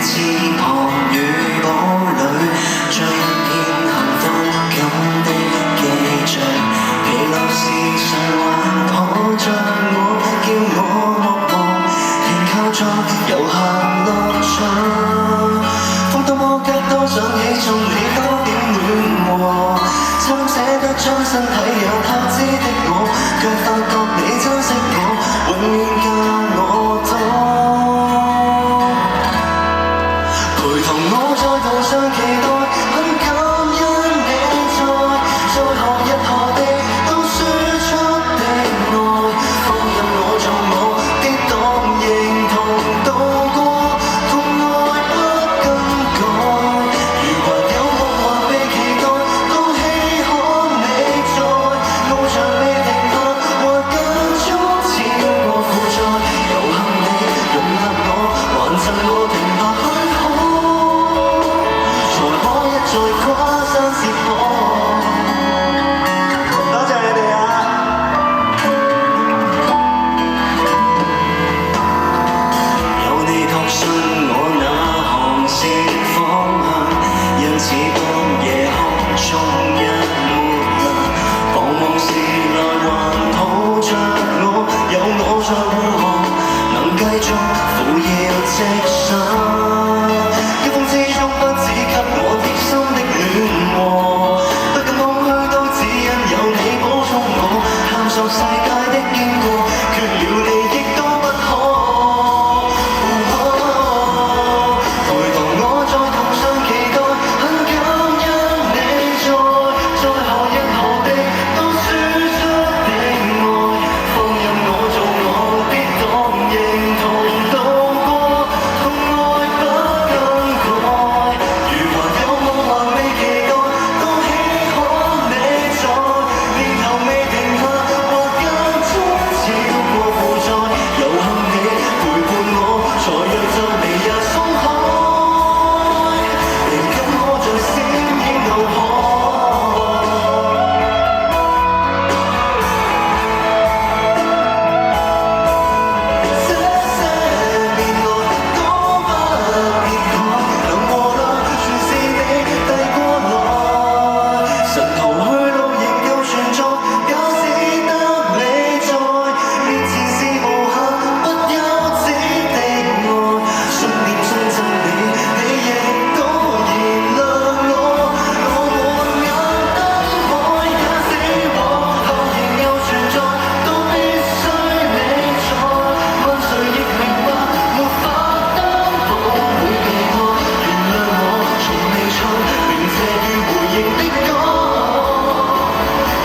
翅膀與堡壘，像一片幸福感的記著。疲勞時常還抱着我，叫我莫忘，仍靠着遊行樂場。風多麼急都想起送你多點暖和，差點捨得將身體也透支的我，卻發覺你珍惜我，永遠教我躲。陪同我在途上期待，很感恩你在何日何地都輸出的愛，放任我做我跌宕，認同度過，痛愛不更改。如還有夢還未期待，都希可你在路上未停下，或間中超過負載，有幸你容納我，還贈我停泊許可。再跨山涉海，多謝你哋啊！有你確信我那航線方向，因此當夜空中一抹亮，彷徨時來還抱着我，有我在護航，能繼續扶搖直上。一風之中不止給我貼心的暖和，不敢空虛都只因有你補充我，探索世界的經過，缺了你亦都不可。陪同我在途上期待，很感恩你在何日何地都輸出的愛，放任我做我跌宕，認同度過，痛愛不更改。如還有夢還未期待，都希可你在念頭未停下，或間中超過負載，有幸你陪伴我，才讓皺眉也鬆開，仍跟我在閃映腦海。這些年來都不必改，能和樂全是你遞過來，神逃去路仍舊存在，假使得你在面前是無限不休止的愛，信念信真理，你亦都燃亮我，我沒眼燈海，假使往後仍有存在，都必須你在，問誰亦明白，沒法擔保會避開，原諒我從未錯，鳴謝與回應的歌，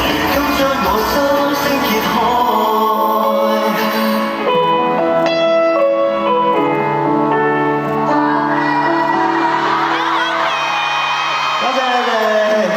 如今將我心聲揭開。多謝你哋。